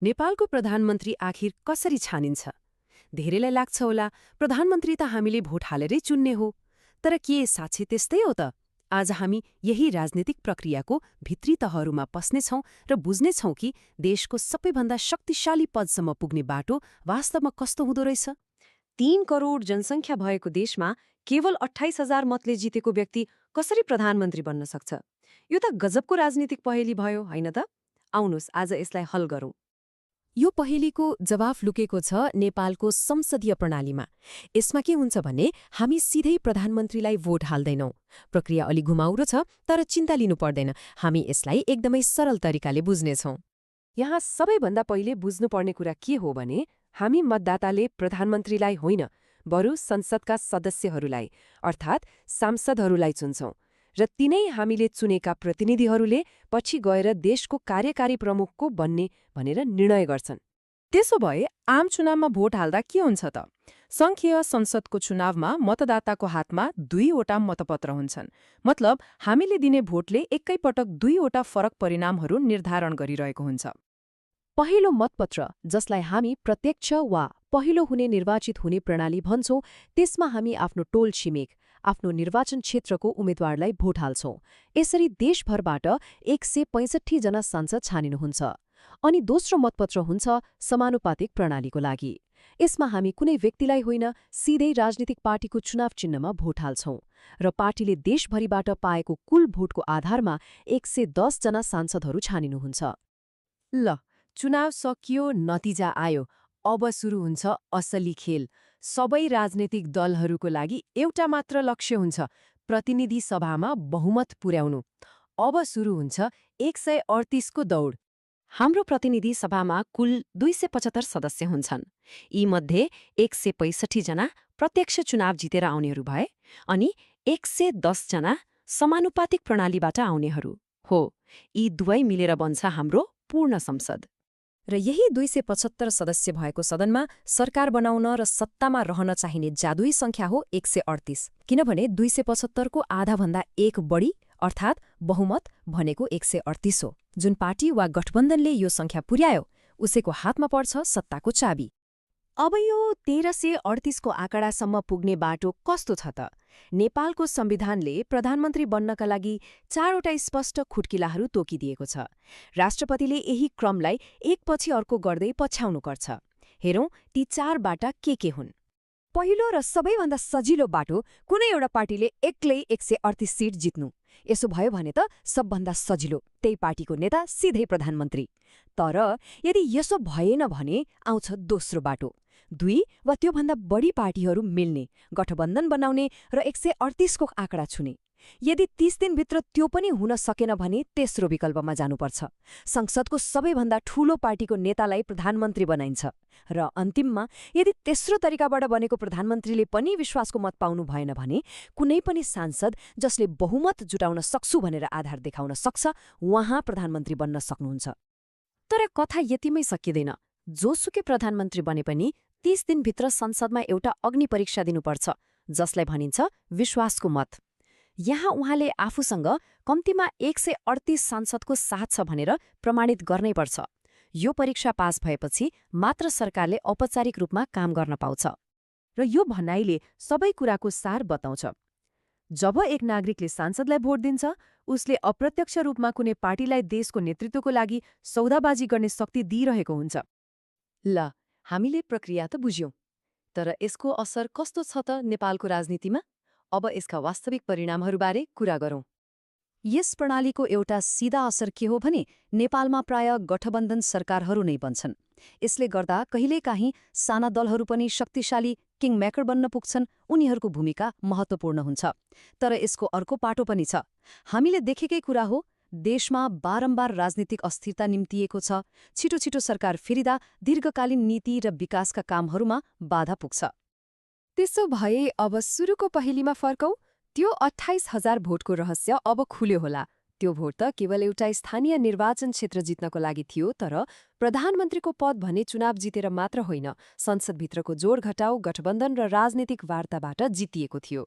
नेपालको प्रधानमन्त्री आखिर कसरी छानिन्छ? धेरैलाई लाग्छ होला प्रधानमन्त्री त हामीले भोट हालेरै चुन्ने हो। तर के साँच्चै त्यस्तै हो त? आज हामी यही राजनीतिक प्रक्रियाको भित्री तहहरूमा पस्नेछौँ र बुझ्नेछौँ कि देशको सबैभन्दा शक्तिशाली पदसम्म पुग्ने बाटो वास्तवमा कस्तो हुँदो रहेछ। 3 करोड जनसङ्ख्या भएको देशमा केवल 28,000 मतले जितेको व्यक्ति कसरी प्रधानमन्त्री बन्न सक्छ? यो त गजबको राजनीतिक पहेली भयो, होइन त? आउनुहोस् आज यसलाई हल गरौँ। यो पहेलीको जवाफ लुकेको छ नेपालको संसदीय प्रणालीमा। यसमा के हुन्छ भने हामी सिधै प्रधानमन्त्रीलाई भोट हाल्दैनौँ। प्रक्रिया अलि घुमाउरो छ, तर चिन्ता लिनु पर्दैन। हामी यसलाई एकदमै सरल तरिकाले बुझ्नेछौँ। यहाँ सबैभन्दा पहिले बुझ्नुपर्ने कुरा के हो भने हामी मतदाताले प्रधानमन्त्रीलाई होइन, बरु संसदका सदस्यहरूलाई अर्थात् सांसदहरूलाई चुन्छौँ र तिनै हामीले चुनेका प्रतिनिधिहरूले पछि गएर देशको कार्यकारी प्रमुखको बन्ने भनेर निर्णय गर्छन्। त्यसो भए आम चुनावमा भोट हाल्दा के हुन्छ त? संघीय संसदको चुनावमा मतदाताको हातमा 2वटा मतपत्र हुन्छन्। मतलब हामीले दिने भोटले एकैपटक 2वटा फरक परिणामहरू निर्धारण गरिरहेको हुन्छ। पहिलो मतपत्र, जसलाई हामी प्रत्यक्ष वा पहिलो हुने निर्वाचित हुने प्रणाली भन्छौँ, त्यसमा हामी आफ्नो टोल छिमेक, आफ्नो निर्वाचन क्षेत्रको उम्मेद्वारलाई भोट हाल्छौँ। यसरी देशभरबाट 165 जना सांसद छानिनुहुन्छ। अनि दोस्रो मतपत्र हुन्छ समानुपातिक प्रणालीको लागि। यसमा हामी कुनै व्यक्तिलाई होइन, सिधै राजनीतिक पार्टीको चुनाव चिन्हमा भोट हाल्छौँ र पार्टीले देशभरिबाट पाएको कुल भोटको आधारमा 110 जना सांसदहरू छानिनुहुन्छ। ल, चुनाव सकियो, नतिजा आयो। अब सुरु हुन्छ असली खेल। सबै राजनीतिक दलहरूको लागि एउटा मात्र लक्ष्य हुन्छ, प्रतिनिधि सभामा बहुमत पुर्याउनु। अब सुरु हुन्छ 138 को दौड। हाम्रो प्रतिनिधि सभामा कुल 275 सदस्य हुन्छन्। यीमध्ये 165 जना प्रत्यक्ष चुनाव जितेर आउनेहरू भए अनि 110 जना समानुपातिक प्रणालीबाट आउनेहरू हो। यी दुवै मिलेर बन्छ हाम्रो पूर्ण संसद। र यही 275 सदस्य भएको सदनमा सरकार बनाउन र सत्तामा रहन चाहिने जादुई संख्या हो 138। किनभने 275 को आधाभन्दा एक बढी अर्थात् बहुमत भनेको 138 हो। जुन पार्टी वा गठबन्धनले यो संख्या पुर्यायो उसैको हातमा पर्छ सत्ताको चाबी। अब यो 1338 को आँकडासम्म पुग्ने बाटो कस्तो छ त? नेपालको संविधानले प्रधानमन्त्री बन्नका लागि 4वटा स्पष्ट खुट्किलाहरू तोकिदिएको छ। राष्ट्रपतिले यही क्रमलाई एकपछि अर्को गर्दै पछ्याउनुपर्छ। हेरौँ ती 4 बाटा के हुन्। पहिलो र सबैभन्दा सजिलो बाटो, कुनै एउटा पार्टीले एक्लै 138 सिट जित्नु। यसो भयो भने त सबभन्दा सजिलो, त्यही पार्टीको नेता सिधै प्रधानमन्त्री। तर यदि यसो भएन भने आउँछ दोस्रो बाटो, 2 वा त्योभन्दा बढी पार्टीहरू मिल्ने, गठबन्धन बनाउने र 138 को आँकडा छुने। यदि 30 दिनभित्र त्यो पनि हुन सकेन भने तेस्रो विकल्पमा जानुपर्छ। संसदको सबैभन्दा ठूलो पार्टीको नेतालाई प्रधानमन्त्री बनाइन्छ र अन्तिममा यदि तेस्रो तरिकाबाट बनेको प्रधानमन्त्रीले पनि विश्वासको मत पाउनु भएन भने कुनै पनि सांसद जसले बहुमत जुटाउन सक्छु भनेर आधार देखाउन सक्छ, उहाँ प्रधानमन्त्री बन्न सक्नुहुन्छ। तर कथा यतिमै सकिँदैन। जोसुकै प्रधानमन्त्री बने पनि 30 दिनभित्र संसदमा एउटा अग्नि परीक्षा दिनुपर्छ, जसलाई भनिन्छ विश्वासको मत। यहाँ उहाँले आफूसँग कम्तीमा 138 सांसदको साथ छ भनेर प्रमाणित गर्नै पर्छ। यो परीक्षा पास भएपछि मात्र सरकारले औपचारिक रूपमा काम गर्न पाउँछ। र यो भनाइले सबै कुराको सार बताउँछ। जब एक नागरिकले सांसदलाई भोट दिन्छ, उसले अप्रत्यक्ष रूपमा कुनै पार्टीलाई देशको नेतृत्वको लागि सौदाबाजी गर्ने शक्ति दिइरहेको हुन्छ। ल, हामीले प्रक्रिया त बुझ्यौं, तर यसको असर कस्तो छ त नेपालको राजनीतिमा? अब यसका वास्तविक परिणामहरूबारे कुरा गरौँ। यस प्रणालीको एउटा सिधा असर के हो भने नेपालमा प्राय गठबन्धन सरकारहरू नै बन्छन्। यसले गर्दा कहिलेकाहीँ साना दलहरू पनि शक्तिशाली किङमेकर बन्न पुग्छन्। उनीहरूको भूमिका महत्त्वपूर्ण हुन्छ। तर यसको अर्को पाटो पनि छ। हामीले देखेकै कुरा हो, देशमा बारम्बार राजनीतिक अस्थिरता निम्तिएको छ। छिटो छिटो सरकार फेरिदा दीर्घकालीन नीति र विकासका कामहरूमा बाधा पुग्छ। त्यसो भए अब सुरुको पहेलीमा फर्कौं। त्यो 28,000 भोटको रहस्य अब खुल्यो होला। त्यो भोट त केवल एउटा स्थानीय निर्वाचन क्षेत्र जित्नको लागि थियो, तर प्रधानमन्त्रीको पद भने चुनाव जितेर मात्र होइन, संसदभित्रको जोड घटाउ, गठबन्धन र राजनीतिक वार्ताबाट जितिएको थियो।